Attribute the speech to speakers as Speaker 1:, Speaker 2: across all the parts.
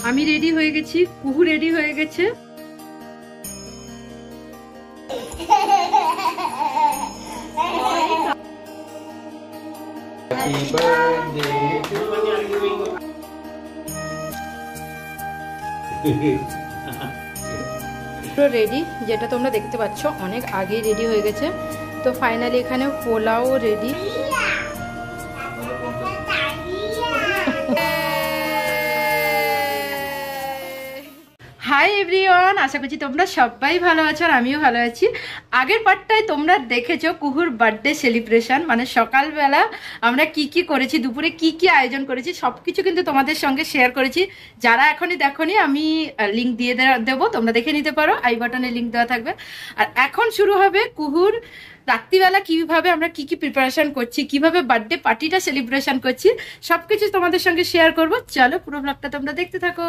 Speaker 1: আমি রেডি হয়ে গেছি, কুহু রেডি হয়ে গেছে। পুরো রেডি, যেটা তোমরা দেখতে পাচ্ছ অনেক আগেই রেডি হয়ে গেছে। তো ফাইনালি এখানে পোলাও রেডি। হাই এভরিওয়ান, আশা করছি তোমরা সবাই ভালো আছো আর আমিও ভালো আছি। আগের পার্টটায় তোমরা দেখেছো কুহুর বার্থডে সেলিব্রেশন, মানে সকালবেলা আমরা কি কি করেছি, দুপুরে কি কি আয়োজন করেছি সবকিছু কিন্তু তোমাদের সঙ্গে শেয়ার করেছি। যারা এখনই দেখোনি আমি লিঙ্ক দিয়ে দেবো, তোমরা দেখে নিতে পারো, আই বাটনে লিঙ্ক দেওয়া থাকবে। আর এখন শুরু হবে কুহুর রাত্রিবেলা কিভাবে আমরা কি কি প্রিপারেশন করছি, কিভাবে বার্থডে পার্টিটা সেলিব্রেশন করছি সবকিছু তোমাদের সঙ্গে শেয়ার করবো। চলো পুরো ব্লগটা তোমরা দেখতে থাকো।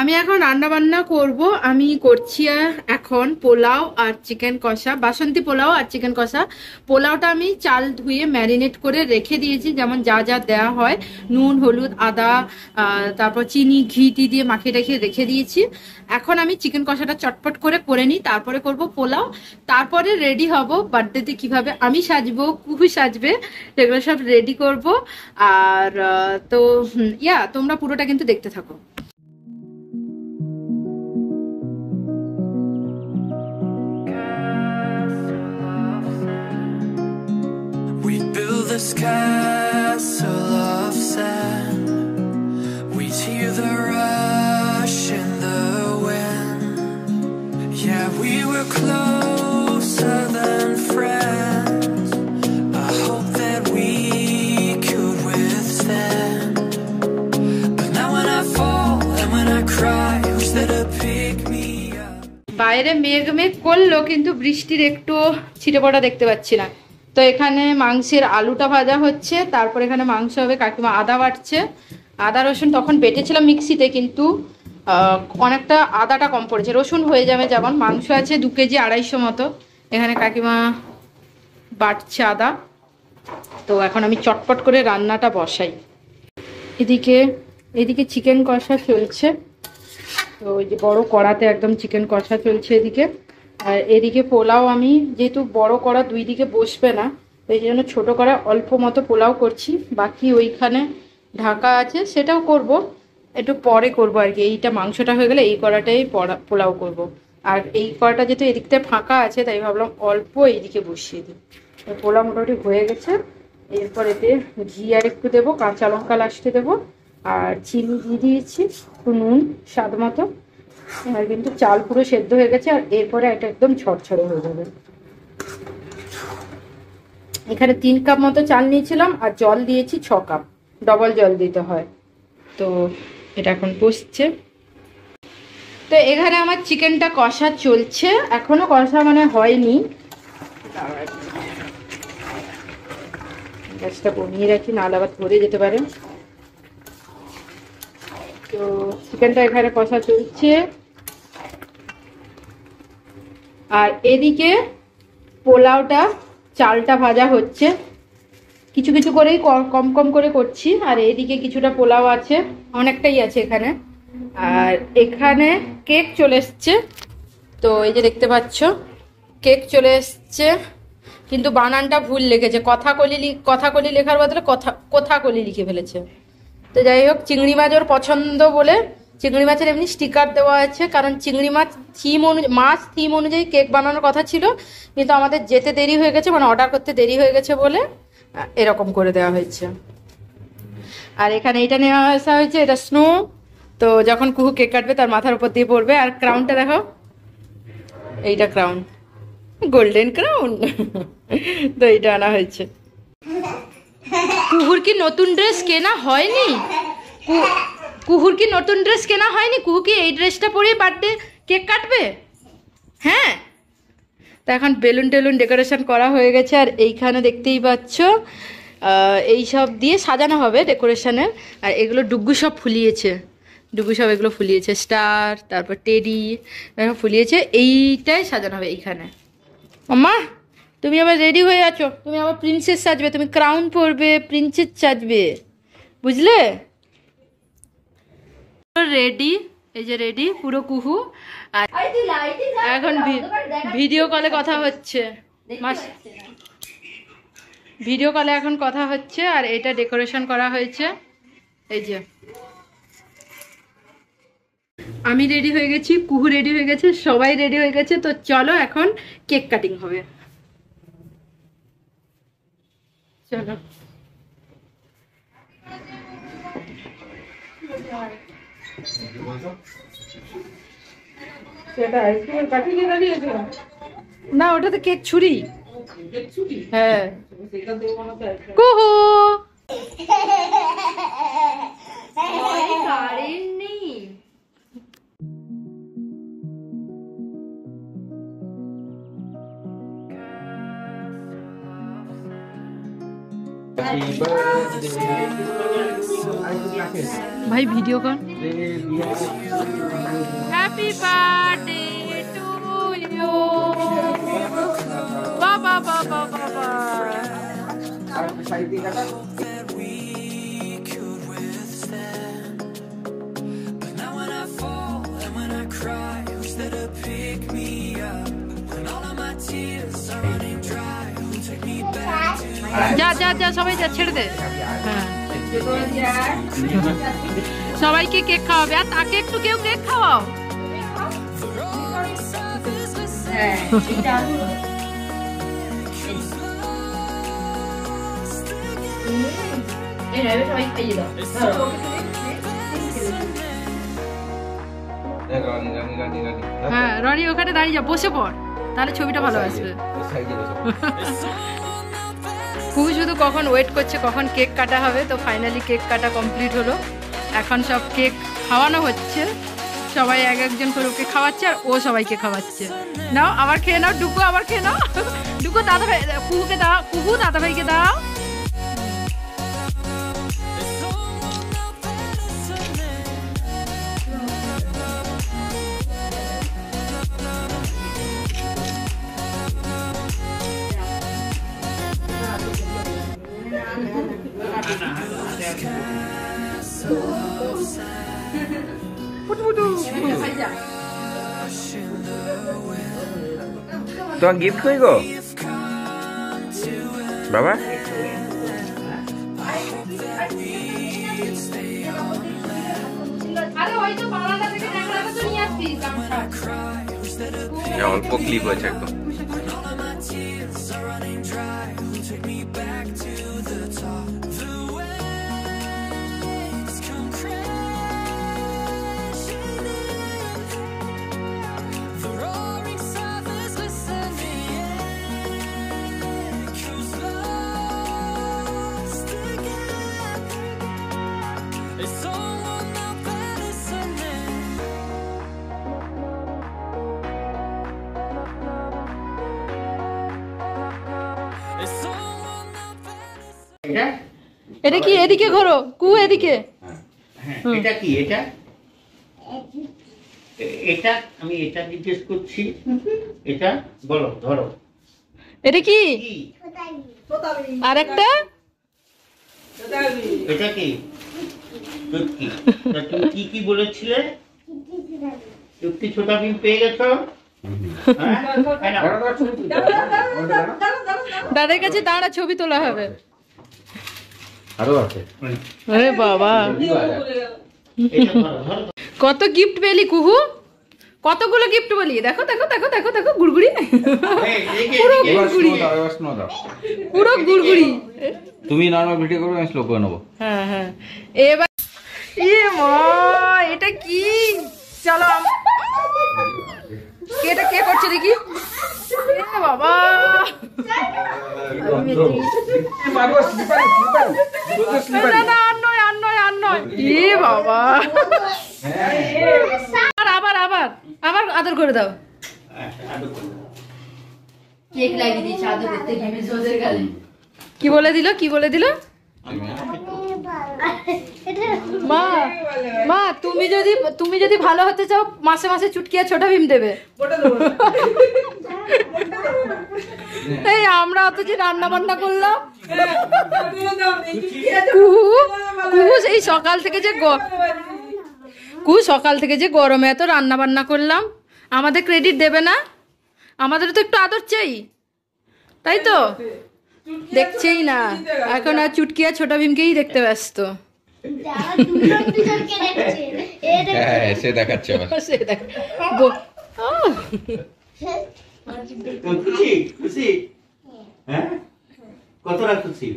Speaker 1: আমি এখন রান্না বান্না করব। আমি করছি এখন পোলাও আর চিকেন কষা, বাসন্তী পোলাও আর চিকেন কষা। পোলাওটা আমি চাল ধুয়ে ম্যারিনেট করে রেখে দিয়েছি, যেমন যা যা দেওয়া হয়, নুন, হলুদ, আদা, তারপর চিনি, ঘি দিয়ে মাখিয়ে রেখে দিয়েছি। এখন আমি চিকেন কষাটা চটপট করে নিই, তারপরে করব পোলাও। তারপরে রেডি হব বার্থডেতে কিভাবে আমি সাজবো, কুহু সাজবে, সেগুলো সব রেডি করব। আর তো তোমরা পুরোটা কিন্তু দেখতে থাকো।
Speaker 2: This castle of sand, we'd hear the rush in the wind. Yeah, we were closer than friends. I hope that we could withstand. But now when I fall and when I cry, who's there to pick me up?
Speaker 1: বাইরে মেঘ করলো, কিন্তু বৃষ্টির একটু ছিটে পড়া দেখতে পাচ্ছি না। তো এখানে মাংসের আলুটা ভাজা হচ্ছে, তারপর এখানে মাংস হবে। কাকিমা আদা বাটছে, আদা রসুন তখন বেটেছিলাম মিক্সিতে, কিন্তু অনেকটা আদাটা কম পড়েছে, রসুন হয়ে যাবে যেমন। মাংস আছে 2 কেজি 250 মতো, এখানে কাকিমা বাটছে আদা। তো এখন আমি চটপট করে রান্নাটা বসাই। এদিকে চিকেন কষা চলছে, তো ওই যে বড় কড়াতে একদম চিকেন কষা চলছে এদিকে। আর এদিকে পোলাও, আমি যেহেতু বড় কড়া 2 দিকে বসবে না, এই জন্য ছোট কড়া অল্প মতো পোলাও করছি। বাকি ওইখানে ঢাকা আছে, সেটাও করব, একটু পরে করব আর কি। এইটা মাংসটা হয়ে গেলে এই কড়াটাই পোলাও করব। আর এই কড়াটা যেহেতু এদিকটা ফাঁকা আছে, তাই ভাবলাম অল্প এইদিকে বসিয়ে দিই। পোলাও মোটামুটি হয়ে গেছে। এরপর এতে ঘি আর একটু দেবো, কাঁচা লঙ্কা লাস্টে দেবো, আর চিনি দিয়ে দিয়েছি, একটু নুন স্বাদ মতো। আর কিন্তু চাল পুরো সেদ্ধ হয়ে গেছে, আর এরপরে এটা একদম ঝরঝরে হয়ে যাবে। এখানে 3 কাপ মতো চাল নিয়েছিলাম, আর জল দিয়েছি 6 কাপ, ডবল জল দিতে হয়। তো এটা এখন বসছে। তো এখানে আমার চিকেনটা কষা চলছে, এখনো কষা মানে হয়নি। গ্যাসটা কমিয়ে রাখি, নাহলে আবার ধরে যেতে পারে। তো চিকেনটা এখানে কষা চলছে, আর এদিকে পোলাওটা চালটা ভাজা হচ্ছে। কিছু কিছু করেই কম কম করে করছি। আর এদিকে কিছুটা পোলাও আছে, অনেকটাই আছে এখানে। আর এখানে কেক চলে এসছে, তো এই যে দেখতে পাচ্ছ কেক চলে এসছে, কিন্তু বানানটা ভুল লিখেছে। কথাকলি লেখার বদলে কথাকলি লিখে ফেলেছে। তো যাই হোক, চিংড়ি মাছ ওর পছন্দ বলে চিংড়ি মাছের এমনি স্টিকার দেওয়া আছে, কারণ চিংড়ি মাছ থিম অনুযায়ী কেক বানানোর কথা ছিল, কিন্তু আমাদের যেতে দেরি হয়ে গেছে, মানে অর্ডার করতে দেরি হয়ে গেছে বলে এরকম করে দেওয়া হয়েছে। আর এখানে এটা নেওয়া আসা হয়েছে, এটা স্নো। তো যখন কুহু কেক কাটবে তার মাথার উপর দিয়ে পড়বে। আর ক্রাউনটা দেখো, এইটা ক্রাউন, গোল্ডেন ক্রাউন। তো এইটা আনা হয়েছে। কুহুর কি নতুন ড্রেস কেনা হয়নি? কুহুর কি নতুন ড্রেস কেনা হয়নি? কুহু কি এই ড্রেসটা পরে বার্থডে কেক কাটবে? হ্যাঁ। তো এখন বেলুন টেলুন ডেকোরেশন করা হয়ে গেছে। আর এইখানে দেখতেই পাচ্ছ এই সব দিয়ে সাজানো হবে ডেকোরেশনের। আর এগুলো ডুগ্গু সব ফুলিয়েছে। ডুগু সব এগুলো ফুলিয়েছে, স্টার, তারপর টেডি ফুলিয়েছে। এইটাই সাজানো হবে এইখানে। মাম্মা তুমি আবার রেডি হয়ে আছো, তুমি আবার প্রিন্সেস সাজবে, তুমি ক্রাউন পরবে, প্রিন্সেস সাজবে, বুঝলে? রেডি, এই যে রেডি পুরো কুহু। আর এখন ভিডিও কলে কথা হচ্ছে, ভিডিও কলে এখন কথা হচ্ছে। আর এটা ডেকোরেশন করা হয়েছে, এই যে আমি রেডি হয়ে গেছি, কুহু রেডি হয়ে গেছে, সবাই রেডি হয়ে গেছে। তো চলো এখন কেক কাটিং হবে, চলো। না ওটা তো কেক ছুরি। হ্যাঁ কুহু কারেন্ট নেই। भाई वीडियो कौन? हैप्पी बर्थडे टू यू, बाबा बाबा बाबा। जा जा जा सबाई जा छेड़ दे। সবাইকে কেক খাওয়াবে, আর তাকে একটু কেউ কেক খাওয়াও। হ্যাঁ রনি ওখানে দাঁড়িয়ে যা, বসে পড়, তাহলে ছবিটা ভালো আসবে। খুব শুধু কখন ওয়েট করছে কখন কেক কাটা হবে। তো ফাইনালি কেক কাটা কমপ্লিট হলো, এখন সব কেক খাওয়ানো হচ্ছে, সবাই এক একজন করে ওকে খাওয়াচ্ছে আর ও সবাইকে খাওয়াচ্ছে। নাও আবার খেয়ে নাও, ডুকু আবার খেয়ে নাও, ডুকু দাদা ভাই, কুহুকে দাও, কুহু দাদা ভাইকে দাও।
Speaker 3: তোমার গিফট কই গো বাবা? অল্প ক্লিপ হয়েছে একদম।
Speaker 1: এটা কি? এদিকে ঘোরো কু, এদিকে।
Speaker 4: এটা কি? এটা এটা আমি এটা জিজ্ঞেস করছি, এটা বলো, ধরো।
Speaker 1: এটা কি? আর একটা
Speaker 4: এটা কি? তুমি কি কি বলেছিলে? চুক্তি ছোটা ভীম পেয়ে গেছো?
Speaker 1: দাদার কাছে দাঁড়া, ছবি তোলা হবে।
Speaker 3: আরো আছে।
Speaker 1: আরে বাবা কত গিফট পেলি কুহু, কতগুলো গিফট বলি। দেখো দেখো দেখো দেখো দেখো গুড়গুড়ি, পুরো গুড়গুড়ি, পুরো গুড়গুড়ি।
Speaker 3: তুমি নরমাল ভিডিও করবে, আমি স্লো করে নেবো।
Speaker 1: হ্যাঁ হ্যাঁ এবার এ মা এটা কি? চলো এটা কে করছে দেখি। বাবা আবার আবার আবার আদর করে দাও। কেক লাগিয়ে দিয়েছে আদর করতে গিয়ে ওদের গালে। কি বলে দিল? কি বলে দিল? মা মা তুমি যদি ভালো হতে চাও মাসে মাসে চুটকি আর ছোট ভীম দেবে। এই আমরা অত যে রান্না বান্না করলাম, কুহু সেই সকাল থেকে যে গরমে এত রান্না বান্না করলাম, আমাদের ক্রেডিট দেবে না? আমাদের তো একটু আদর চাই, তাই তো? দেখছেই না এখন, আর চুটকি আর ছোট ভীমকেই দেখতে ব্যস্ত।
Speaker 3: সে দেখাচ্ছে
Speaker 4: খুশি? হ্যাঁ, কতটা খুশি?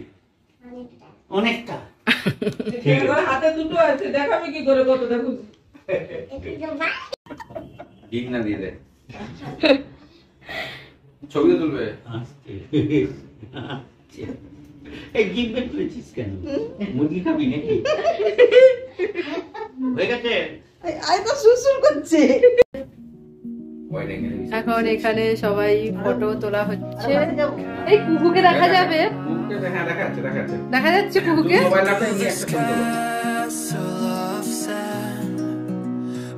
Speaker 4: অনেকটা।
Speaker 5: হাতে দুটো আছে, দেখাবে কি করে কতটা খুশি?
Speaker 3: ডিম না দিয়ে দে, ছবি তুলবে।
Speaker 4: এই গিফট বের করেছিস কেন? মুরগি খাবি নাকি? হয়ে গেছে।
Speaker 5: আই তো সুসুর করছে।
Speaker 1: এখন এখানে সবাই ফটো তোলা হচ্ছে। এই কুকুকে দেখা যাবে, দেখা যাচ্ছে কুকুকে।
Speaker 2: Castle of sand,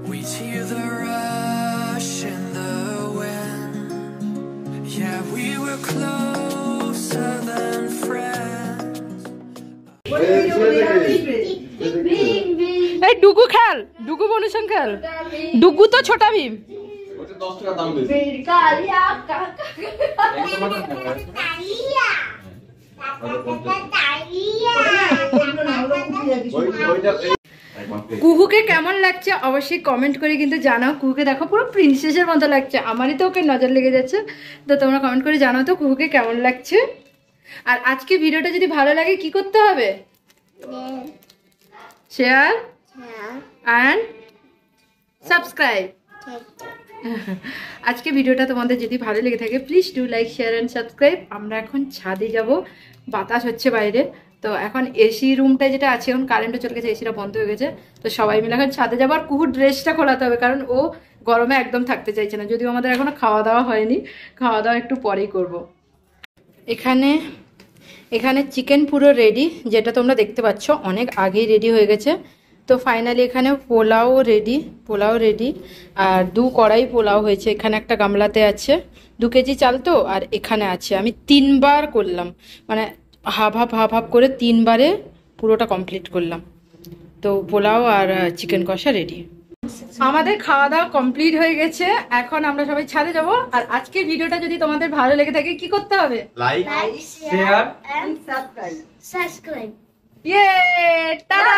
Speaker 2: we hear the rush in the wind. Yeah, we were closer than friends.
Speaker 1: এই ডুগু খেল, ডুগু বনুসং খেল। ডুগু তো ছোট ভীম।
Speaker 3: 10 টাকা দাম বেশি।
Speaker 1: কুহুকে কেমন লাগছে অবশ্যই কমেন্ট করে কিন্তু জানাও। কুহুকে দেখো পুরো প্রিন্সেসের মতো লাগছে, আমারই তো ওকে নজর লেগে যাচ্ছে। তো তোমরা কমেন্ট করে জানাও তো কুহুকে কেমন লাগছে। আর আজকে ভিডিওটা যদি ভালো লাগে কি করতে হবে? Share and subscribe. আজকে ভিডিওটা তোমাদের যদি ভালো লেগে থাকে please do like, share and subscribe. আমরা এখন ছাদে যাব, বাতাস হচ্ছে বাইরে। তো এখন এসি রুমটায় যেটা আছে, এখন কারেন্টও চলে গেছে, এসিটা বন্ধ হয়ে গেছে। তো সবাই মিলে এখন ছাদে যাবো। আর কুকুর ড্রেসটা খোলাতে হবে, কারণ ও গরমে একদম থাকতে চাইছে না। যদিও আমাদের এখনো খাওয়া দাওয়া হয়নি, খাওয়া দাওয়া একটু পরেই করব। এখানে চিকেন পুরো রেডি, যেটা তোমরা দেখতে পাচ্ছ অনেক আগেই রেডি হয়ে গেছে। তো ফাইনালি এখানে পোলাও রেডি। আর 2 কড়াই পোলাও হয়েছে। এখানে একটা গামলাতে আছে 2 কেজি চাল, তো আর এখানে আছে। আমি 3 বার করলাম, মানে হাফ হাফ করে 3 বারে পুরোটা কমপ্লিট করলাম। তো পোলাও আর চিকেন কষা রেডি। আমাদের খাওয়া দাওয়া কমপ্লিট হয়ে গেছে, এখন আমরা সবাই ছাদে যাব। আর আজকের ভিডিওটা যদি তোমাদের ভালো লেগে থাকে কি করতে হবে?
Speaker 3: Like, share
Speaker 5: and subscribe.
Speaker 1: ইয়ে টাটা।